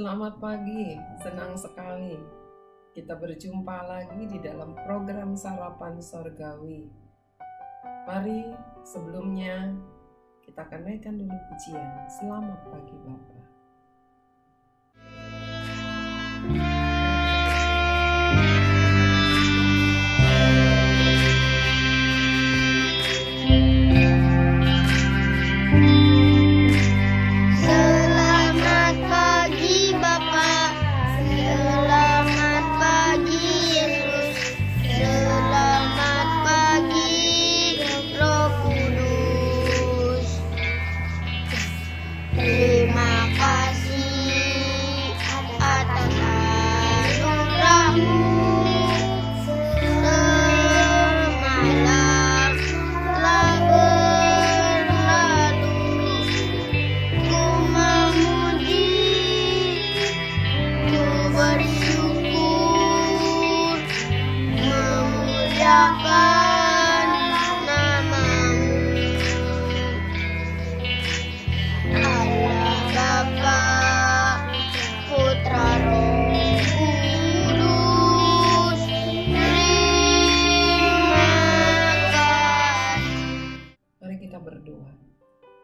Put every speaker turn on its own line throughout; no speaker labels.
Selamat pagi, senang sekali kita berjumpa lagi di dalam program Sarapan Sorgawi. Mari sebelumnya kita akan naikkan dulu pujian. Selamat pagi Bapa.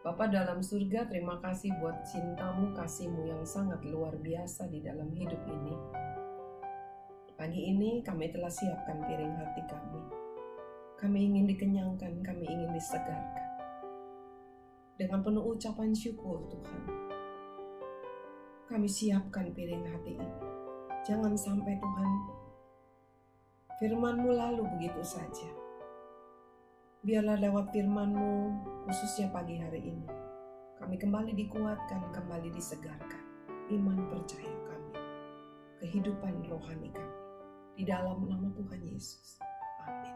Bapa dalam surga, terima kasih buat cintamu, kasihmu yang sangat luar biasa di dalam hidup ini. Pagi ini kami telah siapkan piring hati kami. Kami ingin dikenyangkan, kami ingin disegarkan. Dengan penuh ucapan syukur Tuhan, kami siapkan piring hati ini. Jangan sampai Tuhan, firman-Mu lalu begitu saja. Biarlah lewat firman-Mu, khususnya pagi hari ini, kami kembali dikuatkan, kembali disegarkan. Iman percaya kami, kehidupan rohani kami, di dalam nama Tuhan Yesus. Amin.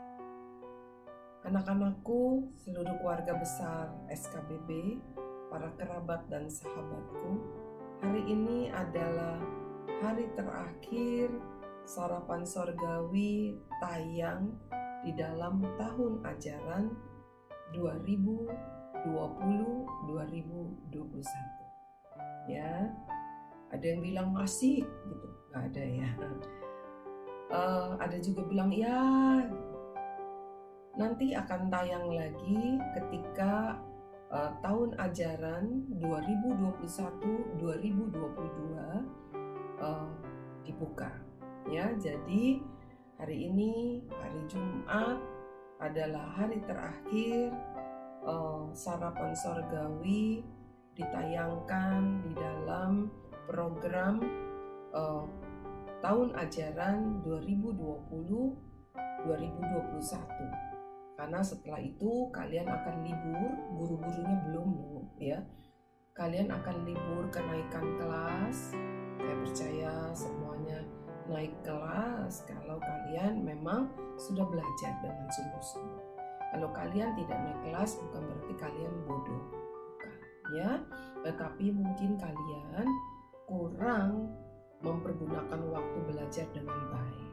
Anak-anakku, seluruh keluarga besar SKBB, para kerabat dan sahabatku, hari ini adalah hari terakhir Sarapan Sorgawi tayang di dalam tahun ajaran 2020-2021. Ya, ada yang bilang masih gitu, nggak ada ya. Ada juga bilang ya nanti akan tayang lagi ketika tahun ajaran 2021-2022 dibuka. Ya, jadi hari ini, hari Jumat, adalah hari terakhir Sarapan Sorgawi ditayangkan di dalam program tahun ajaran 2020-2021. Karena setelah itu kalian akan libur, guru-gurunya belum ya. Kalian akan libur kenaikan kelas. Saya percaya semuanya naik kelas kalau kalian memang sudah belajar dengan sungguh-sungguh. Kalau kalian tidak naik kelas bukan berarti kalian bodoh, bukan ya. Tetapi mungkin kalian kurang mempergunakan waktu belajar dengan baik,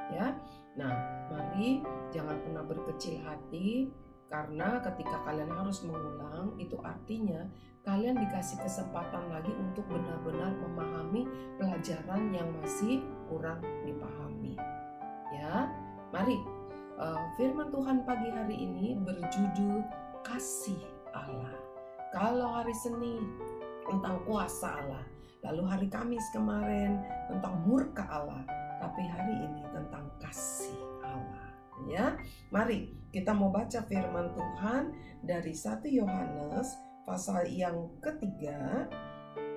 ya. Nah, mari jangan pernah berkecil hati, karena ketika kalian harus mengulang, itu artinya kalian dikasih kesempatan lagi untuk benar-benar memahami pelajaran yang masih kurang dipahami. Ya, mari firman Tuhan pagi hari ini berjudul kasih Allah. Kalau hari Senin tentang kuasa Allah, lalu hari Kamis kemarin tentang murka Allah, tapi hari ini tentang kasih Allah. Ya, mari kita mau baca firman Tuhan dari 1 Yohanes pasal yang ketiga.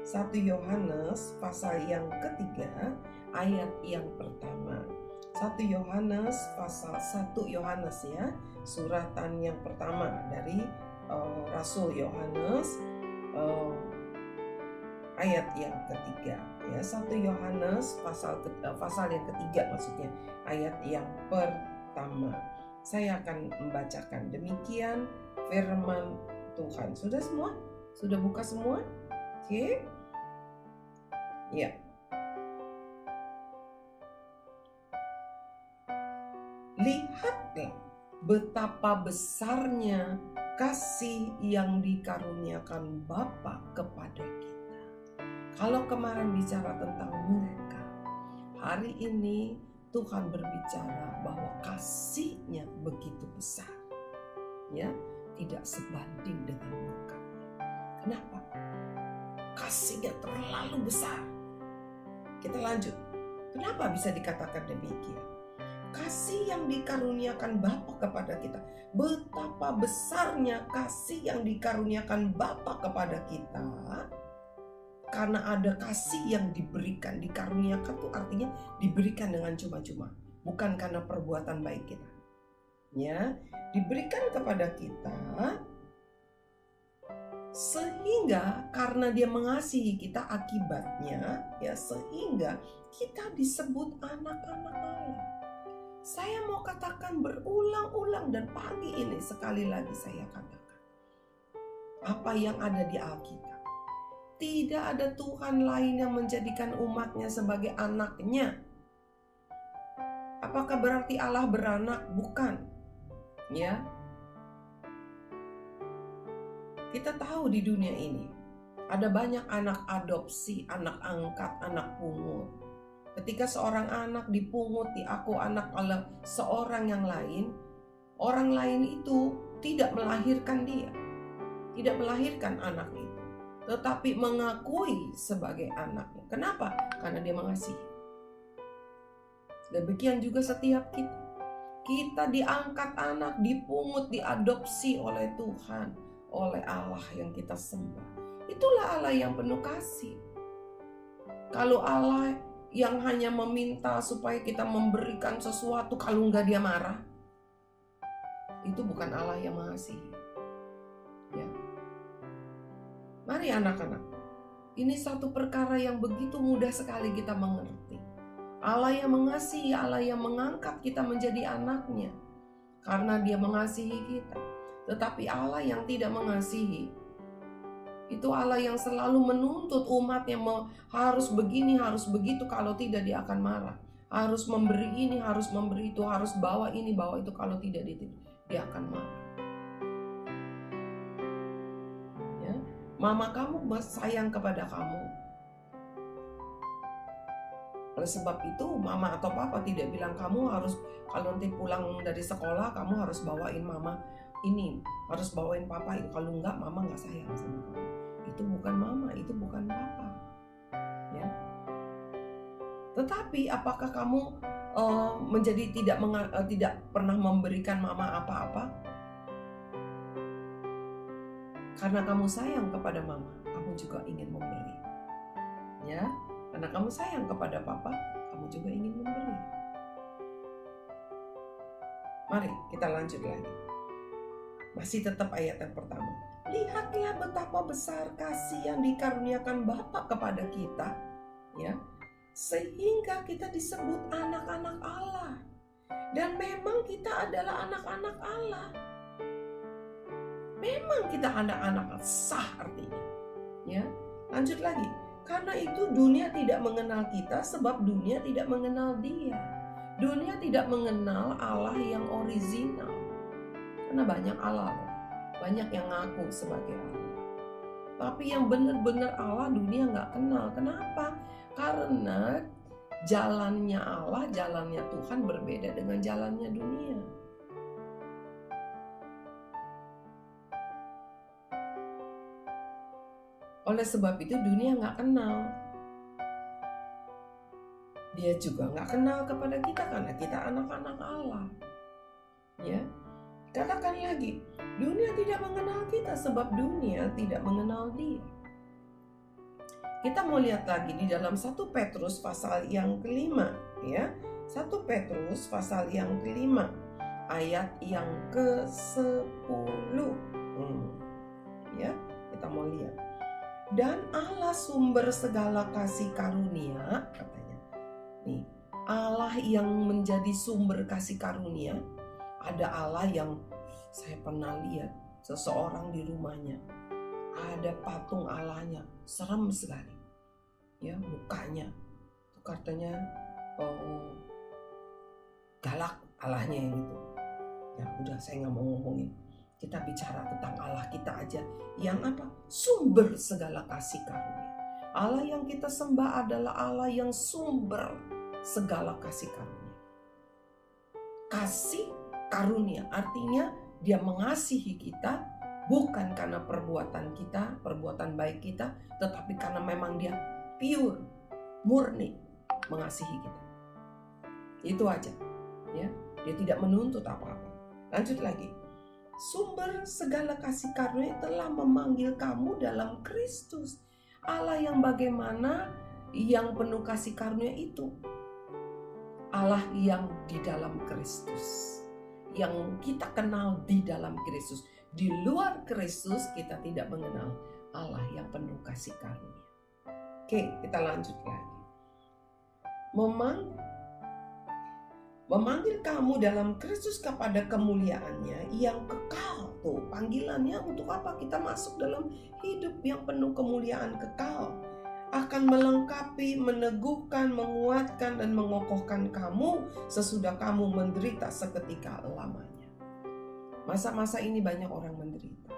1 Yohanes pasal yang ketiga ayat yang pertama. 1 Yohanes pasal 1 Yohanes ya, suratan yang pertama dari Rasul Yohanes, ayat yang ketiga ya. 1 Yohanes pasal yang ketiga maksudnya, ayat yang pertama. Saya akan membacakan demikian firman Tuhan. Sudah semua? Sudah buka semua? Oke. Ya. Lihatlah betapa besarnya kasih yang dikaruniakan Bapa kepada kita. Kalau kemarin bicara tentang murka, hari ini Tuhan berbicara bahwa kasih-Nya begitu besar, ya, tidak sebanding dengan murka-Nya. Kenapa? Kasih-Nya terlalu besar. Kita lanjut. Kenapa bisa dikatakan demikian? Kasih yang dikaruniakan Bapa kepada kita. Betapa besarnya kasih yang dikaruniakan Bapa kepada kita. Karena ada kasih yang diberikan, dikaruniakan itu artinya diberikan dengan cuma-cuma, bukan karena perbuatan baik kita. Ya, diberikan kepada kita sehingga karena Dia mengasihi kita, akibatnya ya sehingga kita disebut anak-anak Allah. Saya mau katakan berulang-ulang dan pagi ini sekali lagi saya katakan apa yang ada di Alkitab. Tidak ada Tuhan lain yang menjadikan umatnya sebagai anaknya. Apakah berarti Allah beranak? Bukan. Ya. Kita tahu di dunia ini ada banyak anak adopsi, anak angkat, anak pungut. Ketika seorang anak dipungut, diaku anak oleh seorang yang lain, orang lain itu tidak melahirkan dia. Tidak melahirkan anak itu, tetapi mengakui sebagai anaknya. Kenapa? Karena Dia mengasihi. Demikian juga setiap kita. Kita diangkat anak, dipungut, diadopsi oleh Tuhan, oleh Allah yang kita sembah. Itulah Allah yang penuh kasih. Kalau Allah yang hanya meminta supaya kita memberikan sesuatu, kalau enggak Dia marah, itu bukan Allah yang mengasihi. Ya. Mari anak-anak, ini satu perkara yang begitu mudah sekali kita mengerti. Allah yang mengasihi, Allah yang mengangkat kita menjadi anaknya karena Dia mengasihi kita. Tetapi Allah yang tidak mengasihi, itu Allah yang selalu menuntut umatnya harus begini, harus begitu, kalau tidak Dia akan marah. Harus memberi ini, harus memberi itu, harus bawa ini, bawa itu, kalau tidak Dia akan marah. Mama kamu sayang kepada kamu. Oleh sebab itu mama atau papa tidak bilang kamu harus, kalau nanti pulang dari sekolah kamu harus bawain mama ini, harus bawain papa itu. Kalau enggak, mama enggak sayang sama kamu. Itu bukan mama, itu bukan papa. Ya. Tetapi apakah kamu menjadi tidak pernah memberikan mama apa-apa? Karena kamu sayang kepada mama, kamu juga ingin memberi. Ya, karena kamu sayang kepada papa, kamu juga ingin memberi. Mari kita lanjut lagi. Masih tetap ayat yang pertama. Lihatlah betapa besar kasih yang dikaruniakan Bapa kepada kita, ya, sehingga kita disebut anak-anak Allah. Dan memang kita adalah anak-anak Allah. Memang kita anak-anak sah artinya. Ya, lanjut lagi. Karena itu dunia tidak mengenal kita sebab dunia tidak mengenal Dia. Dunia tidak mengenal Allah yang original. Karena banyak Allah, banyak yang ngaku sebagai Allah. Tapi yang benar-benar Allah dunia nggak kenal. Kenapa? Karena jalannya Allah, jalannya Tuhan berbeda dengan jalannya dunia. Oleh sebab itu dunia nggak kenal. Dia juga nggak kenal kepada kita karena kita anak-anak Allah. Ya, katakan lagi, dunia tidak mengenal kita sebab dunia tidak mengenal Dia. Kita mau lihat lagi di dalam 1 Petrus pasal yang kelima, ya. 1 Petrus pasal yang kelima, ayat yang ke-10. Ya, kita mau lihat. Dan Allah sumber segala kasih karunia, katanya. Nih, Allah yang menjadi sumber kasih karunia. Ada Allah yang saya pernah lihat seseorang di rumahnya. Ada patung Allahnya, serem sekali. Ya, mukanya. Itu katanya galak Allahnya yang itu. Ya, udah saya nggak mau ngomongin. Kita bicara tentang Allah kita aja yang apa? Sumber segala kasih karunia. Allah yang kita sembah adalah Allah yang sumber segala kasih karunia. Kasih karunia artinya Dia mengasihi kita bukan karena perbuatan kita, perbuatan baik kita, tetapi karena memang Dia pure, murni mengasihi kita. Itu aja, ya. Dia tidak menuntut apa-apa. Lanjut lagi. Sumber segala kasih karunia telah memanggil kamu dalam Kristus. Allah yang bagaimana? Yang penuh kasih karunia itu. Allah yang di dalam Kristus. Yang kita kenal di dalam Kristus. Di luar Kristus kita tidak mengenal Allah yang penuh kasih karunia. Oke, kita lanjut lagi. Memanggil kamu dalam Kristus kepada kemuliaannya yang kekal. Tuh, panggilannya untuk apa? Kita masuk dalam hidup yang penuh kemuliaan kekal. Akan melengkapi, meneguhkan, menguatkan, dan mengokohkan kamu sesudah kamu menderita seketika lamanya. Masa-masa ini banyak orang menderita.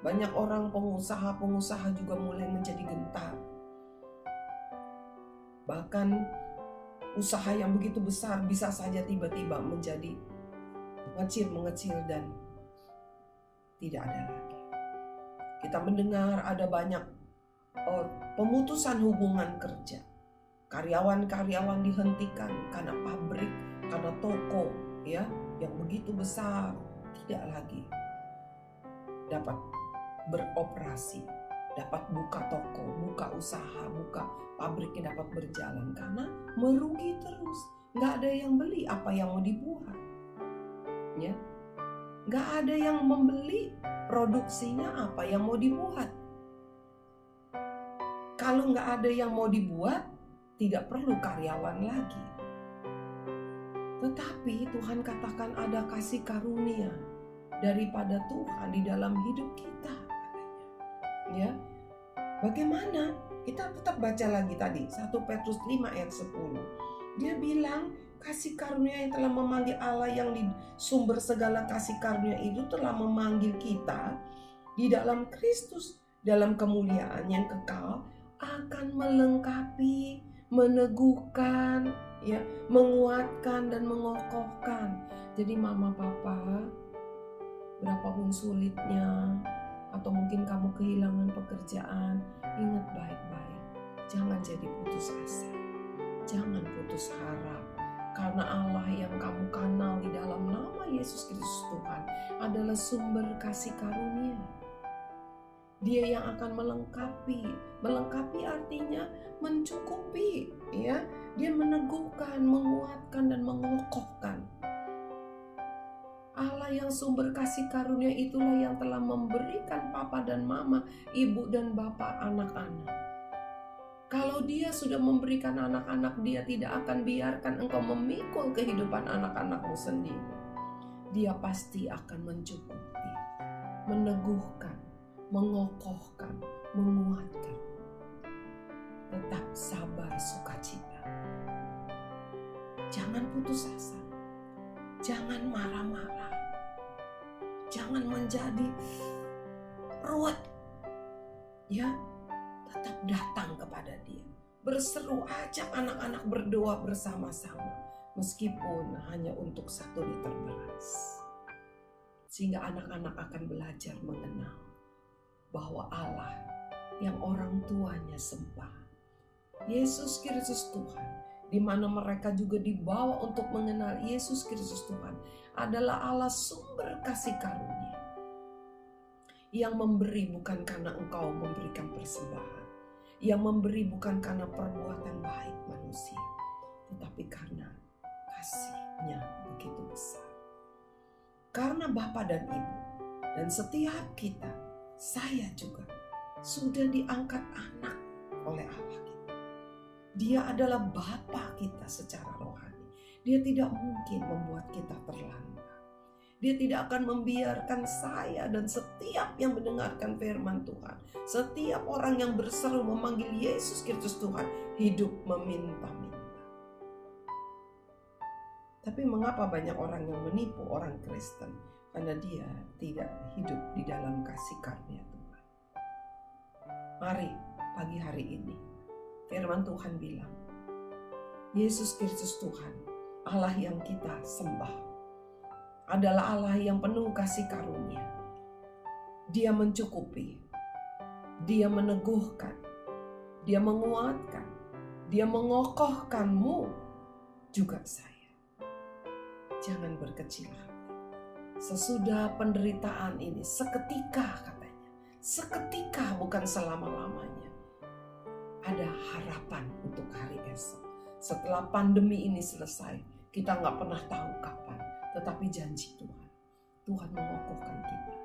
Banyak orang pengusaha juga mulai menjadi gentar. Bahkan usaha yang begitu besar bisa saja tiba-tiba menjadi mengecil dan tidak ada lagi. Kita mendengar ada banyak pemutusan hubungan kerja. Karyawan-karyawan dihentikan karena pabrik, karena toko ya yang begitu besar tidak lagi dapat beroperasi, dapat buka toko, buka usaha, buka pabriknya dapat berjalan karena merugi terus. Nggak ada yang beli apa yang mau dibuat, ya. Nggak ada yang membeli produksinya apa yang mau dibuat. Kalau nggak ada yang mau dibuat, tidak perlu karyawan lagi. Tetapi Tuhan katakan ada kasih karunia daripada Tuhan di dalam hidup kita. Ya, bagaimana? Kita tetap baca lagi tadi 1 Petrus 5 ayat 10. Dia bilang kasih karunia yang telah memanggil Allah yang di sumber segala kasih karunia itu telah memanggil kita di dalam Kristus dalam kemuliaan yang kekal akan melengkapi, meneguhkan, ya, menguatkan dan mengokohkan. Jadi mama papa, berapapun sulitnya atau mungkin kamu kehilangan pekerjaan, ingat baik-baik, jangan jadi putus asa, jangan putus harap, karena Allah yang kamu kenal di dalam nama Yesus Kristus Tuhan adalah sumber kasih karunia. Dia yang akan melengkapi artinya mencukupi, ya. Dia meneguhkan, menguatkan dan mengokohkan. Allah yang sumber kasih karunia itulah yang telah memberikan papa dan mama, ibu dan bapak anak-anak. Kalau Dia sudah memberikan anak-anak, Dia tidak akan biarkan engkau memikul kehidupan anak-anakmu sendiri. Dia pasti akan mencukupi, meneguhkan, mengokohkan, menguatkan. Tetap sabar, sukacita. Jangan putus asa. Jangan marah-marah. Jangan menjadi ruwet. Ya, tetap datang kepada Dia. Berseru, ajak anak-anak berdoa bersama-sama. Meskipun hanya untuk 1 liter beras. Sehingga anak-anak akan belajar mengenal bahwa Allah yang orang tuanya sembah, Yesus Kristus Tuhan, di mana mereka juga dibawa untuk mengenal Yesus Kristus Tuhan adalah Allah sumber kasih karunia yang memberi bukan karena engkau memberikan persembahan, yang memberi bukan karena perbuatan baik manusia, tetapi karena kasih-Nya begitu besar. Karena Bapa dan Ibu dan setiap kita, saya juga sudah diangkat anak oleh Allah kita. Dia adalah Bapa kita secara rohani. Dia tidak mungkin membuat kita terlantar. Dia tidak akan membiarkan saya dan setiap yang mendengarkan firman Tuhan, setiap orang yang berseru memanggil Yesus Kristus Tuhan, hidup meminta-minta. Tapi mengapa banyak orang yang menipu orang Kristen? Karena dia tidak hidup di dalam kasih karunia Tuhan. Mari pagi hari ini. Firman Tuhan bilang, Yesus Kristus Tuhan, Allah yang kita sembah, adalah Allah yang penuh kasih karunia. Dia mencukupi, Dia meneguhkan, Dia menguatkan, Dia mengokohkanmu, juga saya. Jangan berkecil hati. Sesudah penderitaan ini, seketika katanya, seketika bukan selama-lamanya, ada harapan untuk hari esok. Setelah pandemi ini selesai, kita gak pernah tahu kapan, tetapi janji Tuhan, Tuhan mengokohkan kita.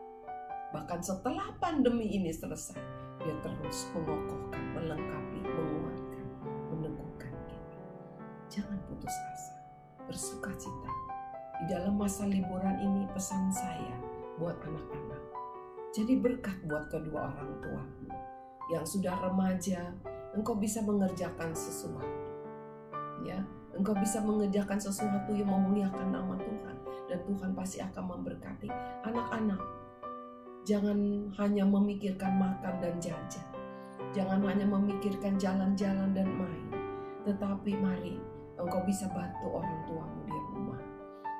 Bahkan setelah pandemi ini selesai, Dia terus mengokohkan, melengkapi, menguatkan, meneguhkan kita. Jangan putus asa, bersukacita. Di dalam masa liburan ini pesan saya buat anak-anak, jadi berkat buat kedua orang tuamu. Yang sudah remaja, engkau bisa mengerjakan sesuatu. Ya, engkau bisa mengerjakan sesuatu yang memuliakan nama Tuhan, dan Tuhan pasti akan memberkati. Anak-anak, jangan hanya memikirkan makan dan jajan, jangan hanya memikirkan jalan-jalan dan main, tetapi mari engkau bisa bantu orang tuamu di rumah.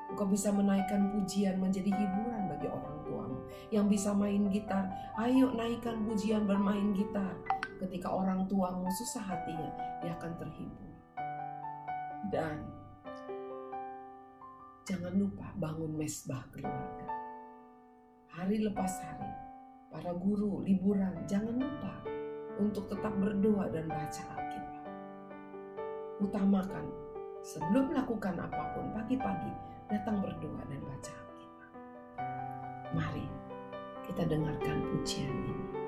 Engkau bisa menaikkan pujian menjadi hiburan bagi orang tuamu. Yang bisa main gitar, ayo naikkan pujian bermain gitar. Ketika orang tuamu susah hatinya, dia akan terhibur. Dan jangan lupa bangun mesbah keluarga. Hari lepas hari, para guru liburan, jangan lupa untuk tetap berdoa dan baca Alkitab. Utamakan sebelum melakukan apapun, pagi-pagi datang berdoa dan baca Alkitab. Mari kita dengarkan pujian ini.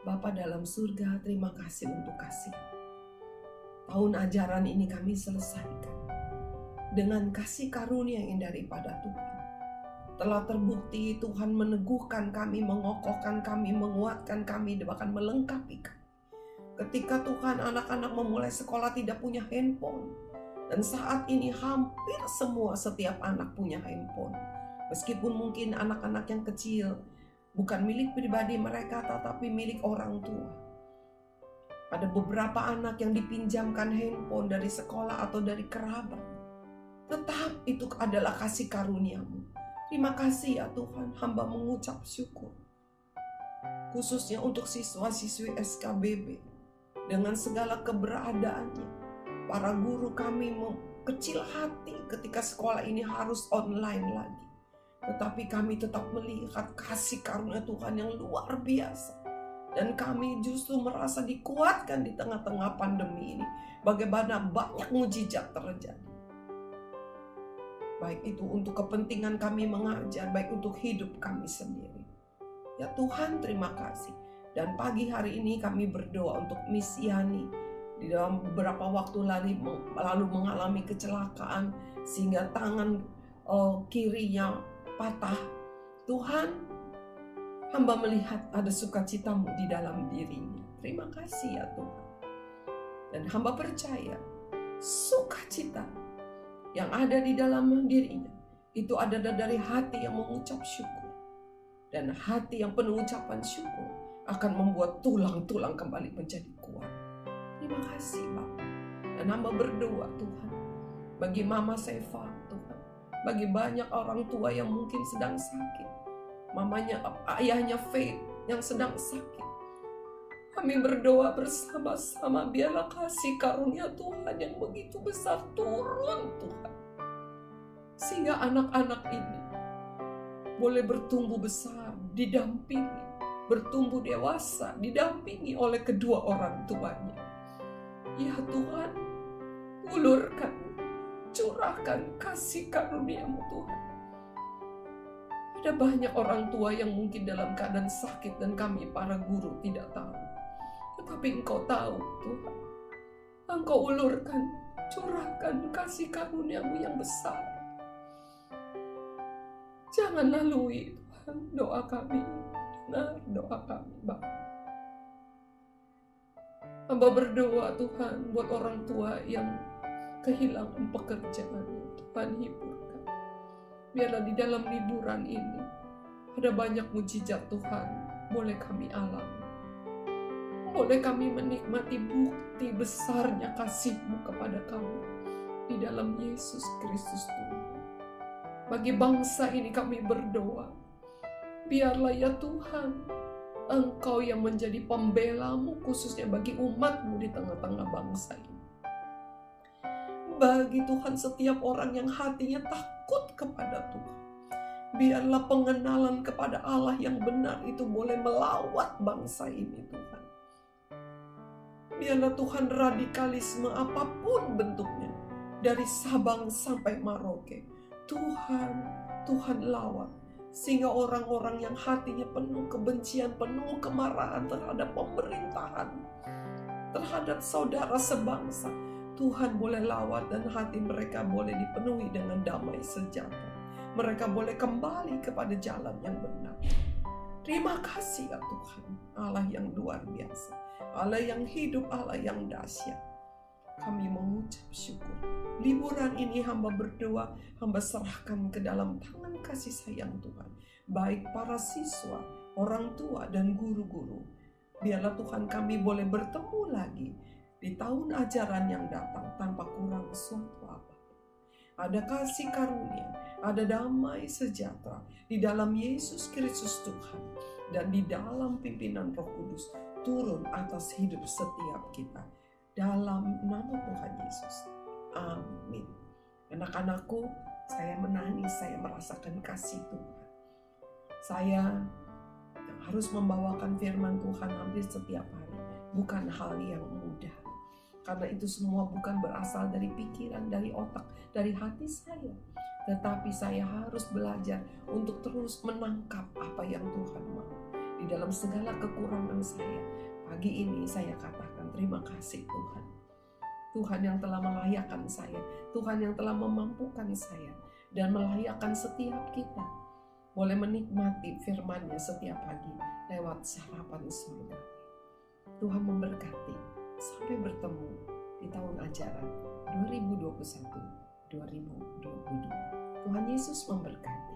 Bapa dalam surga, terima kasih untuk kasih. Tahun ajaran ini kami selesaikan dengan kasih karunia yang daripada Tuhan. Telah terbukti Tuhan meneguhkan kami, mengokohkan kami, menguatkan kami, bahkan melengkapi kami. Ketika Tuhan anak-anak memulai sekolah tidak punya handphone, Dan saat ini hampir setiap anak punya handphone. Meskipun mungkin anak-anak yang kecil bukan milik pribadi mereka, tetapi milik orang tua. Ada beberapa anak yang dipinjamkan handphone dari sekolah atau dari kerabat. Tetap itu adalah kasih karunia-Mu. Terima kasih ya Tuhan, hamba mengucap syukur. Khususnya untuk siswa-siswi SKBB. Dengan segala keberadaannya. Para guru kami kecil hati ketika sekolah ini harus online lagi. Tetapi kami tetap melihat kasih karunia Tuhan yang luar biasa. Dan kami justru merasa dikuatkan di tengah-tengah pandemi ini. Bagaimana banyak mujizat terjadi. Baik itu untuk kepentingan kami mengajar, baik untuk hidup kami sendiri. Ya Tuhan, terima kasih. Dan pagi hari ini kami berdoa untuk Miss Yani. Di dalam beberapa waktu lalu mengalami kecelakaan sehingga tangan kirinya patah. Tuhan, hamba melihat ada sukacita-Mu di dalam dirinya. Terima kasih ya Tuhan. Dan hamba percaya sukacita yang ada di dalam dirinya itu adalah dari hati yang mengucap syukur. Dan hati yang penuh ucapan syukur akan membuat tulang-tulang kembali menjadi kuat. Terima kasih Bapak. Dan hamba berdoa Tuhan, bagi Mama Seva Tuhan, bagi banyak orang tua yang mungkin sedang sakit, ayahnya Faith yang sedang sakit. Kami berdoa bersama-sama, biarlah kasih karunia Tuhan yang begitu besar turun Tuhan. Sehingga anak-anak ini boleh bertumbuh besar, didampingi, bertumbuh dewasa, didampingi oleh kedua orang tuanya. Ya Tuhan, ulurkan, curahkan kasih karunia-Mu Tuhan. Ada banyak orang tua yang mungkin dalam keadaan sakit dan kami para guru tidak tahu. Tetapi Engkau tahu Tuhan. Engkau ulurkan, curahkan kasih karunia-Mu yang besar. Jangan lalui Tuhan doa kami, dengar doa kami Bapa. Hamba berdoa Tuhan buat orang tua yang kehilangan pekerjaannya. Tuhan hiburkan. Biarlah di dalam liburan ini ada banyak mujizat Tuhan boleh kami alami. Boleh kami menikmati bukti besarnya kasih-Mu kepada kami di dalam Yesus Kristus Tuhan. Bagi bangsa ini kami berdoa. Biarlah ya Tuhan, Engkau yang menjadi pembela-Mu khususnya bagi umat-Mu di tengah-tengah bangsa ini. Bagi Tuhan setiap orang yang hatinya takut kepada Tuhan. Biarlah pengenalan kepada Allah yang benar itu boleh melawat bangsa ini Tuhan. Biarlah Tuhan radikalisme apapun bentuknya. Dari Sabang sampai Merauke. Tuhan lawat. Sehingga orang-orang yang hatinya penuh kebencian, penuh kemarahan terhadap pemerintahan, terhadap saudara sebangsa, Tuhan boleh lawat dan hati mereka boleh dipenuhi dengan damai sejahtera. Mereka boleh kembali kepada jalan yang benar. Terima kasih ya Tuhan, Allah yang luar biasa, Allah yang hidup, Allah yang dahsyat. Kami mengucap syukur. Liburan ini hamba berdoa, hamba serahkan ke dalam tangan kasih sayang Tuhan. Baik para siswa, orang tua, dan guru-guru. Biarlah Tuhan kami boleh bertemu lagi di tahun ajaran yang datang tanpa kurang suatu apa. Ada kasih karunia, ada damai sejahtera di dalam Yesus Kristus Tuhan. Dan di dalam pimpinan Roh Kudus turun atas hidup setiap kita. Dalam nama Tuhan Yesus. Amin. Anak-anakku, saya menangis, saya merasakan kasih Tuhan. Saya yang harus membawakan firman Tuhan hampir setiap hari. Bukan hal yang mudah. Karena itu semua bukan berasal dari pikiran, dari otak, dari hati saya. Tetapi saya harus belajar untuk terus menangkap apa yang Tuhan mau. Di dalam segala kekurangan saya. Pagi ini saya katakan terima kasih Tuhan. Tuhan yang telah melayakkan saya. Tuhan yang telah memampukan saya. Dan melayakkan setiap kita. Boleh menikmati firman-Nya setiap pagi. Lewat sarapan surga. Tuhan memberkati. Sampai bertemu di tahun ajaran 2021-2022. Tuhan Yesus memberkati.